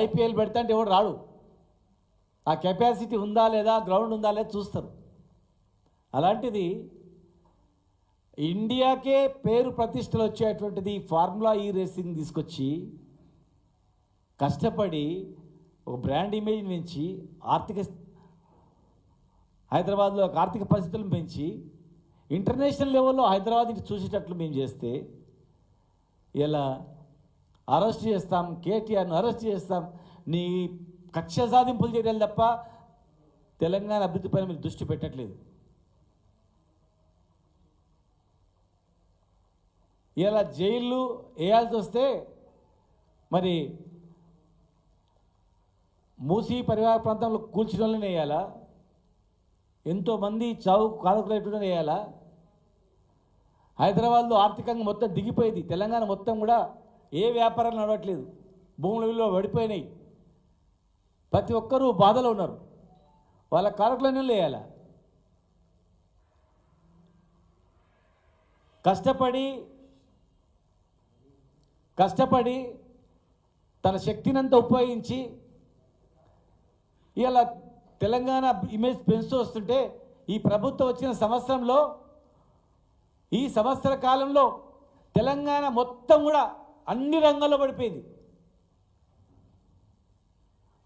IPL పెడతా అంటే ఎవడు రాడు. ఆ కెపాసిటీ ఉందా లేదా, గ్రౌండ్ ఉందా లేదా చూస్తారు. అలాంటిది ఇండియాకే పేరు ప్రతిష్టలు వచ్చేటువంటిది ఫార్ములా ఈ రేసింగ్ తీసుకొచ్చి కష్టపడి ఒక బ్రాండ్ ఇమేజ్ పెంచి హైదరాబాద్లో ఆర్థిక పరిస్థితులను పెంచి ఇంటర్నేషనల్ లెవెల్లో హైదరాబాద్ని చూసేటట్లు మేము చేస్తే ఇలా అరెస్ట్ చేస్తాం, కేటీఆర్ను అరెస్ట్ చేస్తాం, నీ కక్ష సాధింపులు చర్యలు తప్ప తెలంగాణ అభివృద్ధిపై మీరు దృష్టి పెట్టట్లేదు. ఇలా జైళ్ళు వేయాల్సి వస్తే మరి మూసీ పరివార ప్రాంతంలో కూల్చిన వాళ్ళని వేయాలా, ఎంతోమంది చావు కాదకులేకుండా వేయాలా? హైదరాబాద్లో ఆర్థికంగా మొత్తం దిగిపోయింది. తెలంగాణ మొత్తం కూడా ఏ వ్యాపారాలు నడవట్లేదు, భూముల విలువ పడిపోయినాయి, ప్రతి ఒక్కరూ బాధలో ఉన్నారు. వాళ్ళ కారకులను వేయాలా? కష్టపడి తన శక్తినంతా ఉపయోగించి ఇలా తెలంగాణ ఇమేజ్ పెంచుతూ వస్తుంటే ఈ ప్రభుత్వం వచ్చిన సంవత్సరంలో, ఈ సంవత్సర కాలంలో తెలంగాణ మొత్తం కూడా అన్ని రంగాల్లో పడిపోయింది.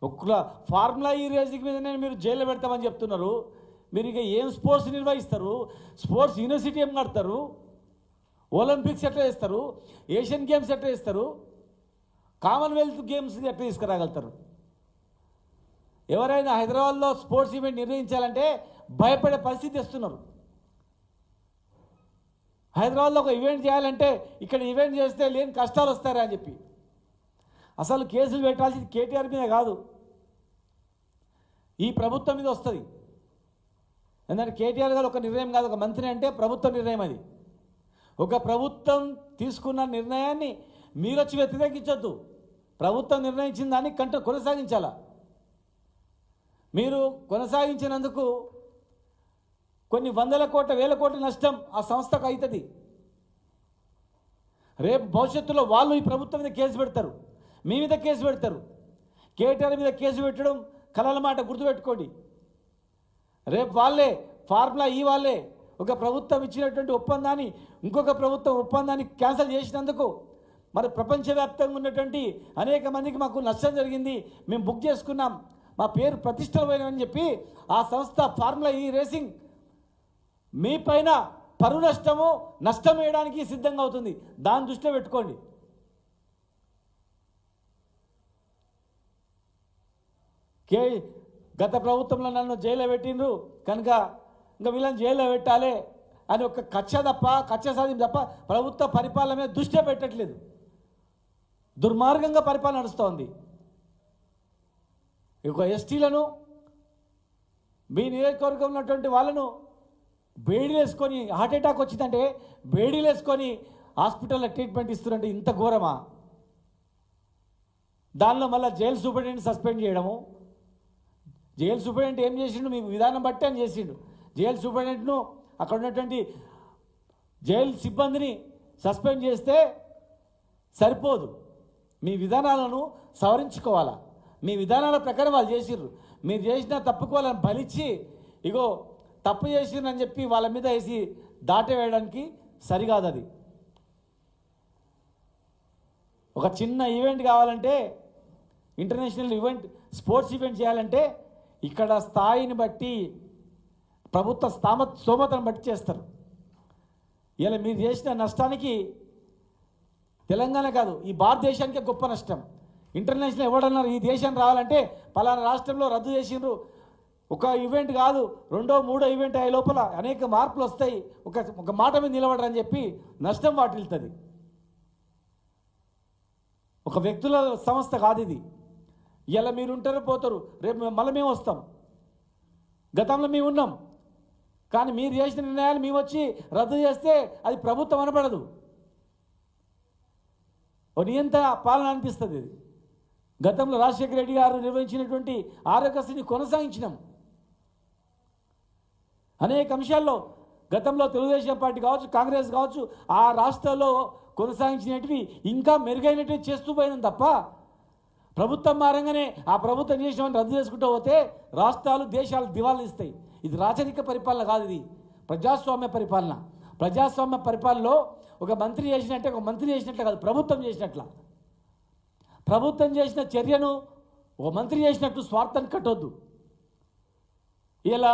ఒక్క ఫార్ములా ఈ రేసింగ్ మీదనే మీరు జైల్లో పెడతామని చెప్తున్నారు. మీరు ఇక ఏం స్పోర్ట్స్ నిర్వహిస్తారు? స్పోర్ట్స్ యూనివర్సిటీ ఏం కడతారు? ఒలింపిక్స్ ఎట్లా చేస్తారు? ఏషియన్ గేమ్స్ ఎట్లా చేస్తారు? కామన్వెల్త్ గేమ్స్ ఎట్లా తీసుకురాగలుగుతారు? ఎవరైనా హైదరాబాద్లో స్పోర్ట్స్ ఈవెంట్ నిర్వహించాలంటే భయపడే పరిస్థితి తెస్తున్నారు. హైదరాబాద్లో ఒక ఈవెంట్ చేయాలంటే ఇక్కడ ఈవెంట్ చేస్తే లేని కష్టాలు వస్తారా అని చెప్పి అసలు కేసులు పెట్టాల్సింది కేటీఆర్ మీద కాదు, ఈ ప్రభుత్వం మీద వస్తుంది. ఎందుకంటే కేటీఆర్ గారు ఒక నిర్ణయం కాదు, ఒక మంత్రి అంటే ప్రభుత్వ నిర్ణయం. అది ఒక ప్రభుత్వం తీసుకున్న నిర్ణయాన్ని మీరు వచ్చి వ్యతిరేకించొద్దు. ప్రభుత్వం నిర్ణయించిన దాన్ని కొనసాగించాలా. మీరు కొనసాగించినందుకు కొన్ని వందల కోట్ల వేల కోట్ల నష్టం ఆ సంస్థకు అవుతుంది. రేపు భవిష్యత్తులో వాళ్ళు ఈ ప్రభుత్వం మీద కేసు పెడతారు, మీ మీద కేసు పెడతారు. కేటీఆర్ మీద కేసు పెట్టడం కలల మాట, గుర్తుపెట్టుకోండి. రేపు వాళ్ళే వాళ్ళే ఒక ప్రభుత్వం ఇచ్చినటువంటి ఒప్పందాన్ని ఇంకొక ప్రభుత్వం ఒప్పందాన్ని క్యాన్సిల్ చేసినందుకు మరి ప్రపంచవ్యాప్తంగా ఉన్నటువంటి అనేక మందికి మాకు నష్టం జరిగింది, మేము బుక్ చేసుకున్నాం, మా పేరు ప్రతిష్టలు పోయినామని చెప్పి ఆ సంస్థ ఫార్ములా ఈ రేసింగ్ మీ పైన పరు నష్టం వేయడానికి సిద్ధంగా అవుతుంది. దాన్ని దృష్టిలో పెట్టుకోండి. గత ప్రభుత్వంలో నన్ను జైల్లో పెట్టిండ్రు కనుక ఇంకా వీళ్ళని జైల్లో పెట్టాలి అని ఒక కక్ష సాధింపు తప్ప ప్రభుత్వ పరిపాలన మీద దృష్టి పెట్టట్లేదు. దుర్మార్గంగా పరిపాలన నడుస్తోంది. ఒక ఎస్టీలను, మీ నియోజకవర్గంలో ఉన్నటువంటి వాళ్ళను బేడీలు వేసుకొని హార్ట్ అటాక్ వచ్చిందంటే బేడీలు వేసుకొని హాస్పిటల్లో ట్రీట్మెంట్ ఇస్తున్నారంటే ఇంత ఘోరమా? దానిలో మళ్ళీ జైలు సూపరింటెండెంట్ సస్పెండ్ చేయడము. జైలు సూపరింటెండెంట్ ఏం చేసిండు? మీ విధానం బట్టి అని చేసిండు. జైలు సూపరింటెండెంట్ను అక్కడ ఉన్నటువంటి జైలు సిబ్బందిని సస్పెండ్ చేస్తే సరిపోదు, మీ విధానాలను సవరించుకోవాలా. మీ విధానాల ప్రకారం వాళ్ళు చేసిర్రు, మీరు చేసిన తప్పుకు వాళ్ళని బలిచ్చి ఇగో తప్పు చేసిర్రని చెప్పి వాళ్ళ మీద వేసి దాటవేయడానికి సరికాదు. అది ఒక చిన్న ఈవెంట్ కావాలంటే, ఇంటర్నేషనల్ ఈవెంట్, స్పోర్ట్స్ ఈవెంట్ చేయాలంటే ఇక్కడ స్థాయిని బట్టి, ప్రభుత్వ స్తోమతను బట్టి చేస్తారు. ఇలా మీరు చేసిన నష్టానికి తెలంగాణ కాదు, ఈ భారతదేశానికే గొప్ప నష్టం. ఇంటర్నేషనల్ ఎవడన్నారు ఈ దేశం రావాలంటే పలానా రాష్ట్రంలో రద్దు చేసిండ్రు, ఒక ఈవెంట్ కాదు 2వ 3వ ఈవెంట్ అయ్యే లోపల అనేక మార్పులు వస్తాయి, ఒక మాట మీద నిలబడరని చెప్పి నష్టం వాటిల్తుంది. ఒక వ్యక్తుల సంస్థ కాదు ఇది. ఇలా మీరు ఉంటారు పోతారు, రేపు మళ్ళీ మేము వస్తాం. గతంలో మేము ఉన్నాం, కానీ మీరు చేసిన నిర్ణయాలు మేము వచ్చి రద్దు చేస్తే అది ప్రభుత్వం అనబడదు, ఓ నియంత్రణ పాలన అనిపిస్తుంది. ఇది గతంలో రాజశేఖర రెడ్డి గారు నిర్వహించినటువంటి ఆరోగ్యశ్రీని కొనసాగించినాం. అనేక అంశాల్లో గతంలో తెలుగుదేశం పార్టీ కావచ్చు, కాంగ్రెస్ కావచ్చు, ఆ రాష్ట్రాల్లో కొనసాగించినవి ఇంకా మెరుగైనవి చేస్తూ పోయినాం తప్ప ప్రభుత్వం మారంగానే ఆ ప్రభుత్వం చేసినవన్నీ రద్దు చేసుకుంటూ పోతే రాష్ట్రాలు దేశాలు దివాళా ఇస్తాయి. ఇది రాచరిక పరిపాలన కాదు, ఇది ప్రజాస్వామ్య పరిపాలన. ప్రజాస్వామ్య పరిపాలనలో ఒక మంత్రి చేసినట్టే ఒక మంత్రి చేసినట్లే కాదు, ప్రభుత్వం చేసినట్ల. ప్రభుత్వం చేసిన చర్యను ఒక మంత్రి చేసినట్టు స్వార్థాన్ని కట్టొద్దు. ఇలా